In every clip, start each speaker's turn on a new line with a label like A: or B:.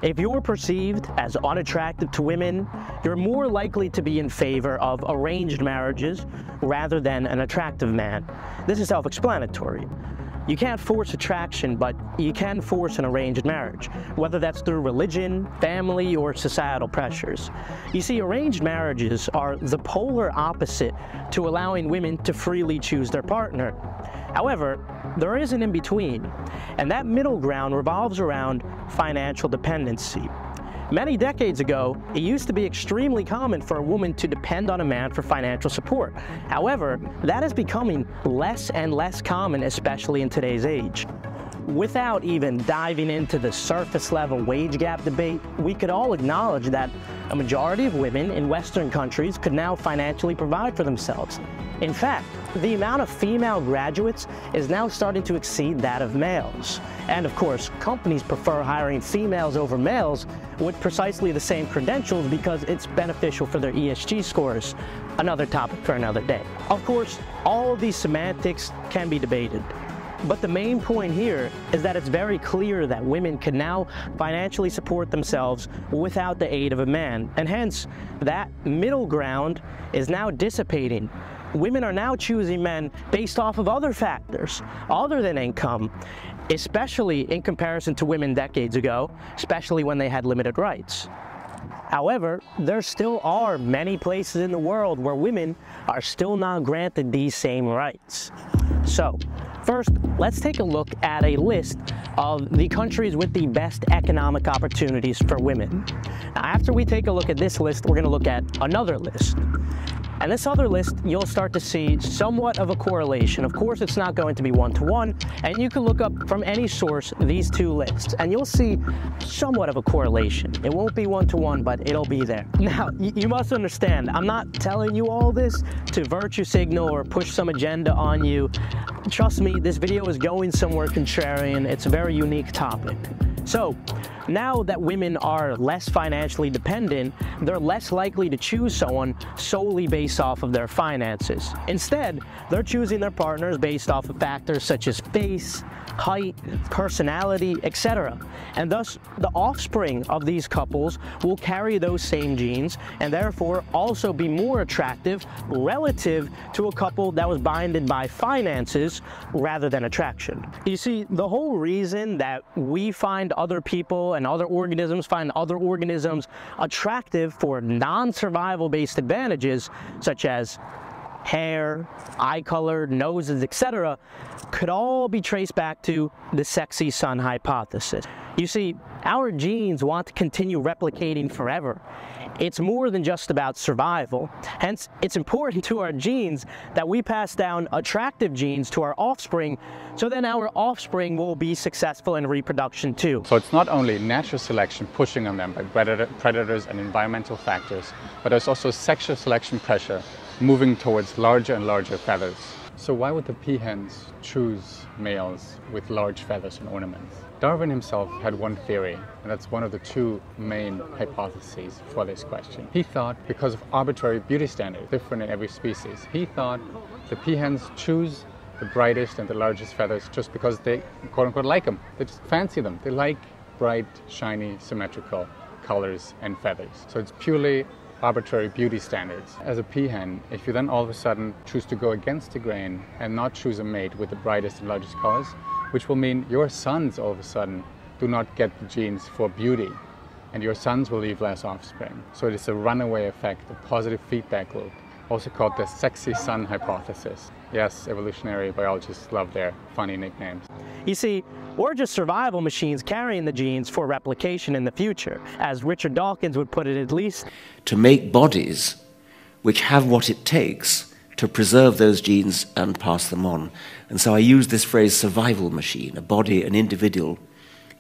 A: If you're perceived as unattractive to women, you're more likely to be in favor of arranged marriages rather than an attractive man. This is self-explanatory. You can't force attraction, but you can force an arranged marriage, whether that's through religion, family, or societal pressures. You see, arranged marriages are the polar opposite to allowing women to freely choose their partner. However, there is an in-between, and that middle ground revolves around financial dependency. Many decades ago, it used to be extremely common for a woman to depend on a man for financial support. However, that is becoming less and less common, especially in today's age. Without even diving into the surface level wage gap debate, we could all acknowledge that a majority of women in Western countries could now financially provide for themselves. In fact, the amount of female graduates is now starting to exceed that of males. And of course, companies prefer hiring females over males with precisely the same credentials because it's beneficial for their ESG scores. Another topic for another day. Of course, all of these semantics can be debated. But the main point here is that it's very clear that women can now financially support themselves without the aid of a man. And hence, that middle ground is now dissipating. Women are now choosing men based off of other factors, other than income, especially in comparison to women decades ago, especially when they had limited rights. However, there still are many places in the world where women are still not granted these same rights. So, first, let's take a look at a list of the countries with the best economic opportunities for women. Now, after we take a look at this list, we're going to look at another list. And this other list, you'll start to see somewhat of a correlation. Of course, it's not going to be one-to-one, and you can look up from any source these two lists, and you'll see somewhat of a correlation. It won't be one-to-one, but it'll be there. Now, you must understand, I'm not telling you all this to virtue signal or push some agenda on you. Trust me, this video is going somewhere contrarian. It's a very unique topic. So, now that women are less financially dependent, they're less likely to choose someone solely based off of their finances. Instead, they're choosing their partners based off of factors such as face, height, personality, etc. And thus, the offspring of these couples will carry those same genes and therefore also be more attractive relative to a couple that was binded by finances rather than attraction. You see, the whole reason that we find other people and other organisms find other organisms attractive for non-survival based advantages such as hair, eye color, noses, etc., could all be traced back to the sexy son hypothesis. You see, our genes want to continue replicating forever. It's more than just about survival. Hence, it's important to our genes that we pass down attractive genes to our offspring, so then our offspring will be successful in reproduction too.
B: So it's not only natural selection pushing on them by predators and environmental factors, but there's also sexual selection pressure moving towards larger and larger feathers. So why would the peahens choose males with large feathers and ornaments? Darwin himself had one theory, and that's one of the two main hypotheses for this question. He thought, because of arbitrary beauty standards, different in every species, he thought the peahens choose the brightest and the largest feathers just because they, quote-unquote, like them. They just fancy them. They like bright, shiny, symmetrical colors and feathers. So it's purely arbitrary beauty standards. As a peahen, if you then all of a sudden choose to go against the grain and not choose a mate with the brightest and largest colors, which will mean your sons all of a sudden do not get the genes for beauty, and your sons will leave less offspring. So it is a runaway effect, a positive feedback loop, also called the sexy son hypothesis. Yes, evolutionary biologists love their funny nicknames.
A: You see, we're just survival machines carrying the genes for replication in the future, as Richard Dawkins would put it at least.
C: To make bodies which have what it takes to preserve those genes and pass them on. And so I use this phrase survival machine. A body, an individual,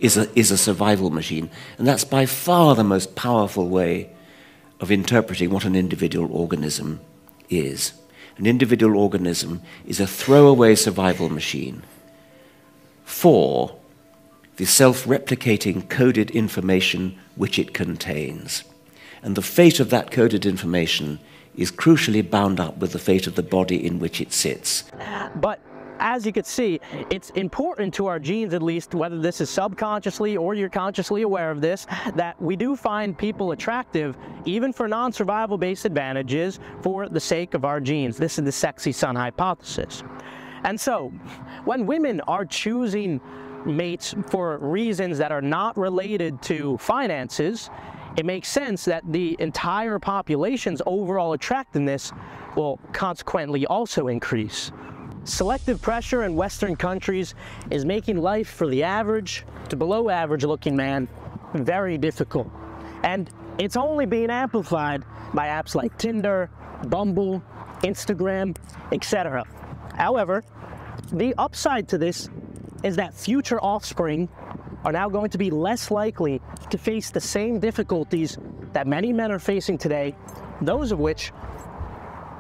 C: is a survival machine. And that's by far the most powerful way of interpreting what an individual organism is. An individual organism is a throwaway survival machine for the self-replicating coded information which it contains. And the fate of that coded information is crucially bound up with the fate of the body in which it sits.
A: But as you can see, it's important to our genes, at least, whether this is subconsciously or you're consciously aware of this, that we do find people attractive, even for non-survival based advantages, for the sake of our genes. This is the sexy son hypothesis. And so, when women are choosing mates for reasons that are not related to finances, it makes sense that the entire population's overall attractiveness will consequently also increase. Selective pressure in Western countries is making life for the average to below average looking man very difficult. And it's only being amplified by apps like Tinder, Bumble, Instagram, etc. However, the upside to this is that future offspring are now going to be less likely to face the same difficulties that many men are facing today, those of which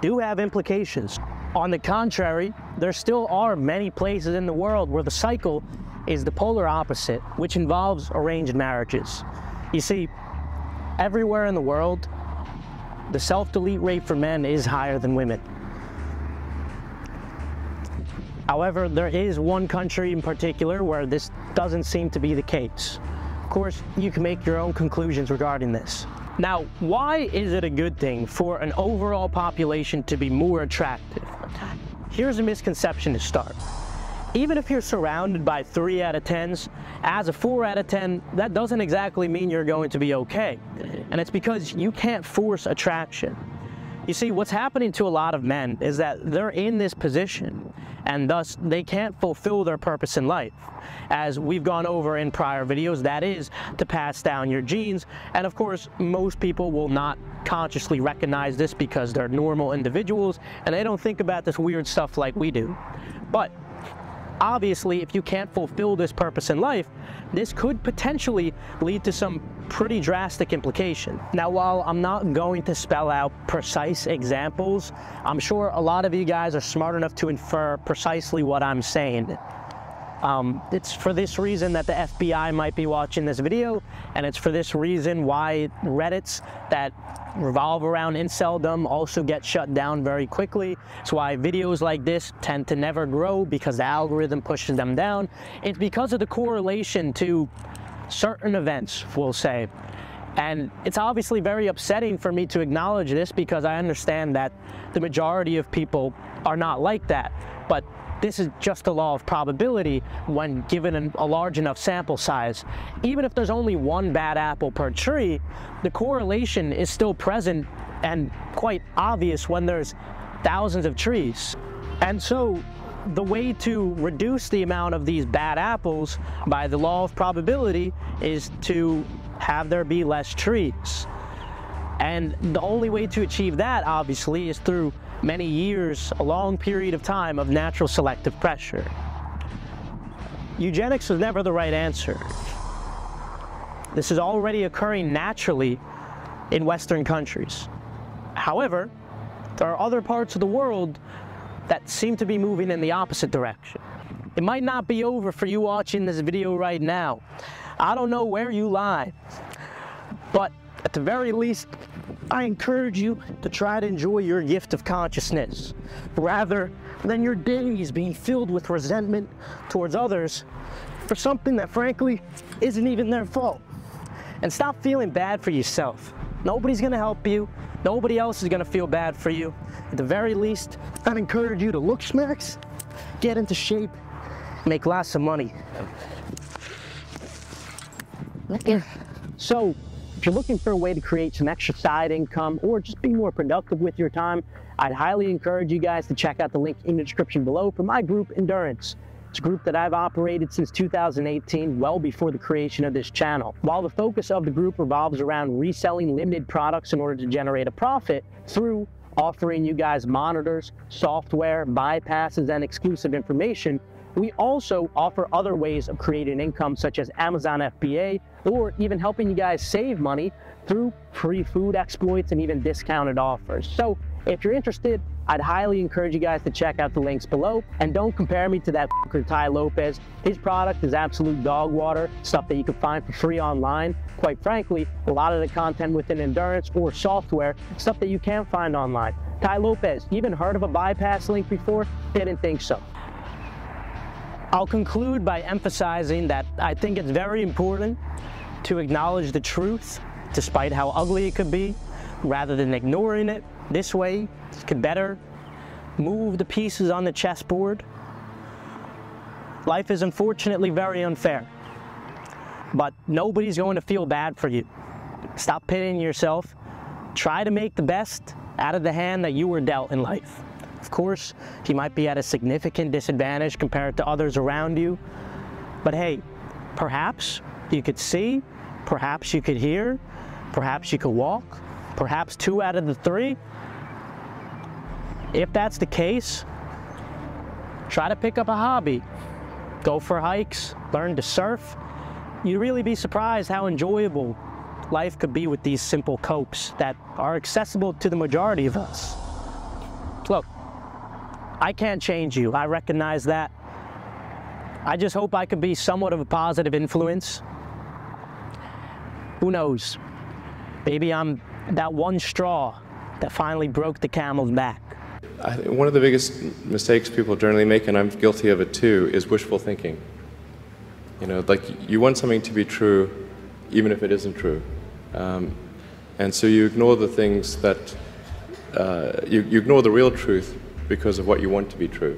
A: do have implications. On the contrary, there still are many places in the world where the cycle is the polar opposite, which involves arranged marriages. You see, everywhere in the world, the self-delete rate for men is higher than women. However, there is one country in particular where this doesn't seem to be the case. Of course, you can make your own conclusions regarding this. Now, why is it a good thing for an overall population to be more attractive? Here's a misconception to start. Even if you're surrounded by 3 out of 10s, as a 4 out of 10, that doesn't exactly mean you're going to be okay. And it's because you can't force attraction. You see, what's happening to a lot of men is that they're in this position, and thus they can't fulfill their purpose in life. As we've gone over in prior videos, that is to pass down your genes, and of course most people will not consciously recognize this because they're normal individuals and they don't think about this weird stuff like we do. But obviously, if you can't fulfill this purpose in life, this could potentially lead to some pretty drastic implication. Now, while I'm not going to spell out precise examples, I'm sure a lot of you guys are smart enough to infer precisely what I'm saying. It's for this reason that the FBI might be watching this video, and it's for this reason why Reddits that revolve around inceldom also get shut down very quickly. It's why videos like this tend to never grow, because the algorithm pushes them down. It's because of the correlation to certain events, we'll say. And it's obviously very upsetting for me to acknowledge this, because I understand that the majority of people are not like that. But this is just a law of probability when given a large enough sample size. Even if there's only one bad apple per tree, the correlation is still present and quite obvious when there's thousands of trees. And so the way to reduce the amount of these bad apples by the law of probability is to have there be less trees. And the only way to achieve that, obviously, is through many years, a long period of time of natural selective pressure. Eugenics was never the right answer. This is already occurring naturally in Western countries. However, there are other parts of the world that seem to be moving in the opposite direction. It might not be over for you watching this video right now. I don't know where you lie, but at the very least, I encourage you to try to enjoy your gift of consciousness, rather than your days being filled with resentment towards others for something that frankly isn't even their fault. And stop feeling bad for yourself. Nobody's gonna help you. Nobody else is gonna feel bad for you. At the very least, I'd encourage you to look smacks, get into shape, make lots of money. So, if you're looking for a way to create some extra side income or just be more productive with your time, I'd highly encourage you guys to check out the link in the description below for my group, Endurance. It's a group that I've operated since 2018, well before the creation of this channel. While the focus of the group revolves around reselling limited products in order to generate a profit through offering you guys monitors, software, bypasses, and exclusive information, we also offer other ways of creating income, such as Amazon FBA, or even helping you guys save money through free food exploits and even discounted offers. So if you're interested, I'd highly encourage you guys to check out the links below. And don't compare me to that fucker Ty Lopez. His product is absolute dog water, stuff that you can find for free online. Quite frankly, a lot of the content within Endurance or software, stuff that you can't find online. Ty Lopez, you even heard of a bypass link before? Didn't think so. I'll conclude by emphasizing that I think it's very important to acknowledge the truth, despite how ugly it could be, rather than ignoring it. This way, you could better move the pieces on the chessboard. Life is unfortunately very unfair, but nobody's going to feel bad for you. Stop pitying yourself. Try to make the best out of the hand that you were dealt in life. Of course, you might be at a significant disadvantage compared to others around you, but hey, perhaps you could see, perhaps you could hear, perhaps you could walk, perhaps 2 out of the 3. If that's the case, try to pick up a hobby. Go for hikes, learn to surf. You'd really be surprised how enjoyable life could be with these simple copes that are accessible to the majority of us. Look, I can't change you, I recognize that. I just hope I could be somewhat of a positive influence. Who knows? Maybe I'm that one straw that finally broke the camel's back.
D: I think one of the biggest mistakes people generally make, and I'm guilty of it too, is wishful thinking. You know, like you want something to be true even if it isn't true. And so you ignore the things that, you ignore the real truth because of what you want to be true.